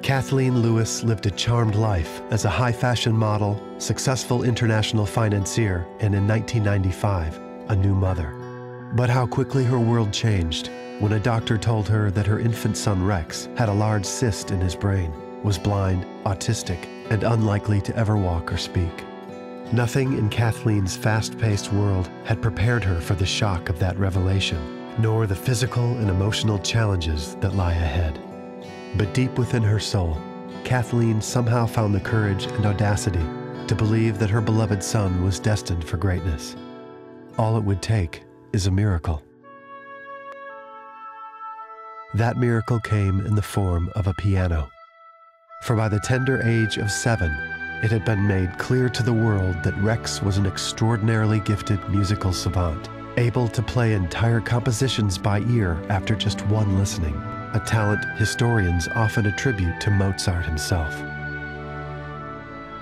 Kathleen Lewis lived a charmed life as a high-fashion model, successful international financier, and in 1995, a new mother. But how quickly her world changed when a doctor told her that her infant son Rex had a large cyst in his brain, was blind, autistic, and unlikely to ever walk or speak. Nothing in Kathleen's fast-paced world had prepared her for the shock of that revelation, nor the physical and emotional challenges that lie ahead. But deep within her soul, Kathleen somehow found the courage and audacity to believe that her beloved son was destined for greatness. All it would take is a miracle. That miracle came in the form of a piano. For by the tender age of 7, it had been made clear to the world that Rex was an extraordinarily gifted musical savant, able to play entire compositions by ear after just one listening, a talent historians often attribute to Mozart himself.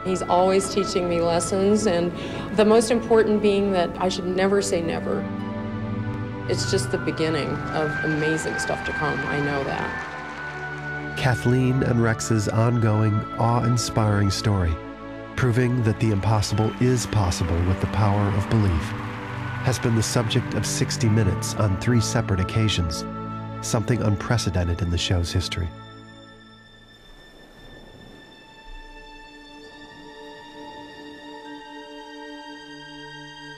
He's always teaching me lessons, and the most important being that I should never say never. It's just the beginning of amazing stuff to come, I know that. Kathleen and Rex's ongoing, awe-inspiring story, proving that the impossible is possible with the power of belief, has been the subject of 60 Minutes on 3 separate occasions, something unprecedented in the show's history.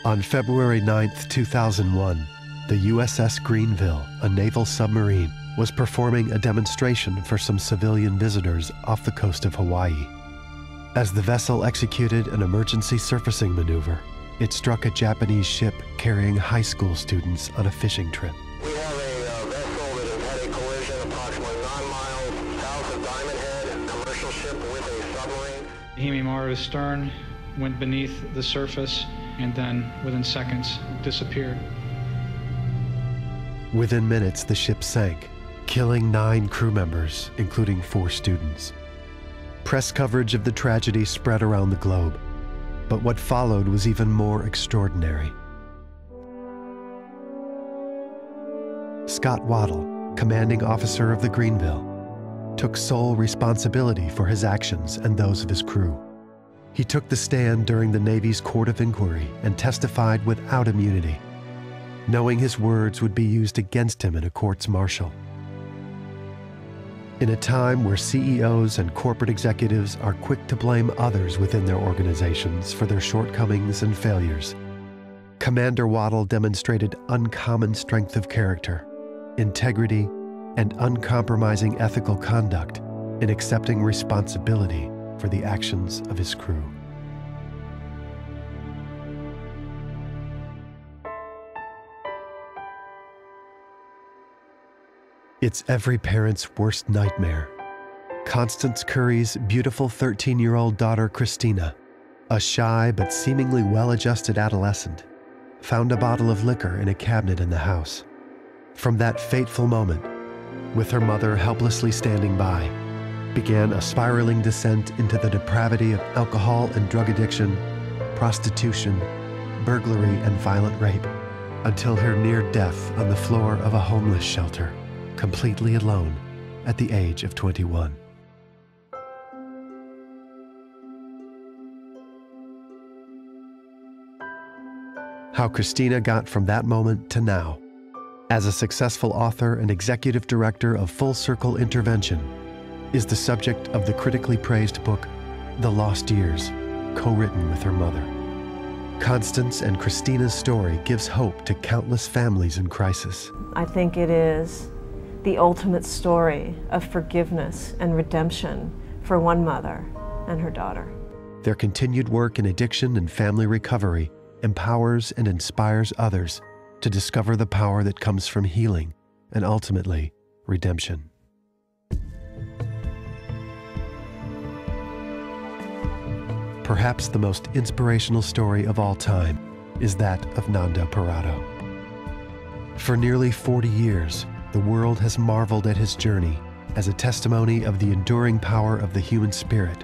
On February 9, 2001, the USS Greenville, a naval submarine, was performing a demonstration for some civilian visitors off the coast of Hawaii. As the vessel executed an emergency surfacing maneuver, it struck a Japanese ship carrying high school students on a fishing trip. We have a vessel that has had a collision approximately 9 miles south of Diamond Head, a commercial ship with a submarine. Himemaru's stern went beneath the surface and then, within seconds, disappeared. Within minutes, the ship sank, killing 9 crew members, including 4 students. Press coverage of the tragedy spread around the globe, but what followed was even more extraordinary. Scott Waddell, commanding officer of the Greenville, took sole responsibility for his actions and those of his crew. He took the stand during the Navy's Court of Inquiry and testified without immunity, knowing his words would be used against him in a courts martial. In a time where CEOs and corporate executives are quick to blame others within their organizations for their shortcomings and failures, Commander Waddell demonstrated uncommon strength of character, integrity, and uncompromising ethical conduct in accepting responsibility for the actions of his crew. It's every parent's worst nightmare. Constance Curry's beautiful 13-year-old daughter, Christina, a shy but seemingly well-adjusted adolescent, found a bottle of liquor in a cabinet in the house. From that fateful moment, with her mother helplessly standing by, began a spiraling descent into the depravity of alcohol and drug addiction, prostitution, burglary, and violent rape, until her near death on the floor of a homeless shelter, completely alone at the age of 21. How Christina got from that moment to now, as a successful author and executive director of Full Circle Intervention, is the subject of the critically praised book, The Lost Years, co-written with her mother. Constance and Christina's story gives hope to countless families in crisis. I think it is the ultimate story of forgiveness and redemption for one mother and her daughter. Their continued work in addiction and family recovery empowers and inspires others to discover the power that comes from healing and ultimately redemption. Perhaps the most inspirational story of all time is that of Nando Parado. For nearly 40 years, the world has marveled at his journey as a testimony of the enduring power of the human spirit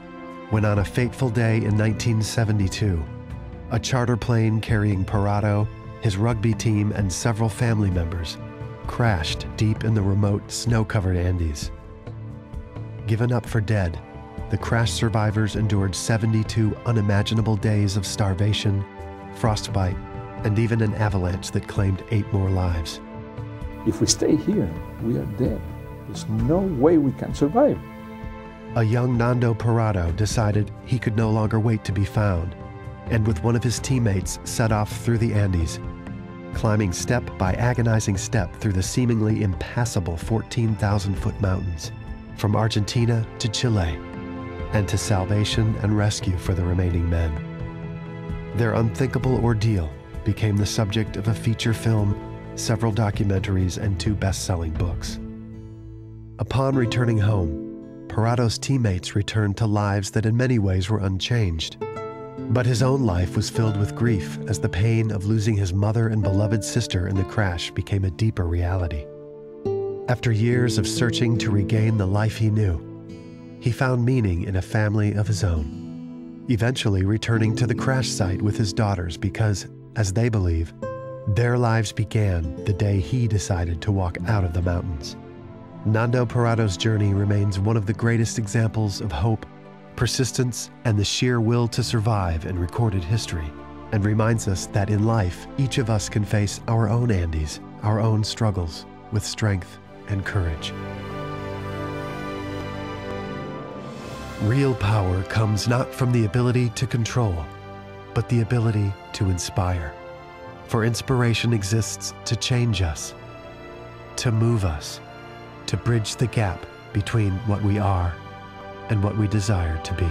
when on a fateful day in 1972, a charter plane carrying Parado, his rugby team, and several family members crashed deep in the remote snow-covered Andes. given up for dead, the crash survivors endured 72 unimaginable days of starvation, frostbite, and even an avalanche that claimed 8 more lives. If we stay here, we are dead. There's no way we can survive. A young Nando Parado decided he could no longer wait to be found, and with one of his teammates set off through the Andes, climbing step by agonizing step through the seemingly impassable 14,000-foot mountains, from Argentina to Chile, and to salvation and rescue for the remaining men. Their unthinkable ordeal became the subject of a feature film, several documentaries, and 2 best-selling books. Upon returning home, Parado's teammates returned to lives that in many ways were unchanged. But his own life was filled with grief as the pain of losing his mother and beloved sister in the crash became a deeper reality. After years of searching to regain the life he knew, he found meaning in a family of his own, eventually returning to the crash site with his daughters because, as they believe, their lives began the day he decided to walk out of the mountains. Nando Parado's journey remains one of the greatest examples of hope, persistence, and the sheer will to survive in recorded history, and reminds us that in life, each of us can face our own Andes, our own struggles, with strength and courage. Real power comes not from the ability to control, but the ability to inspire. For inspiration exists to change us, to move us, to bridge the gap between what we are and what we desire to be.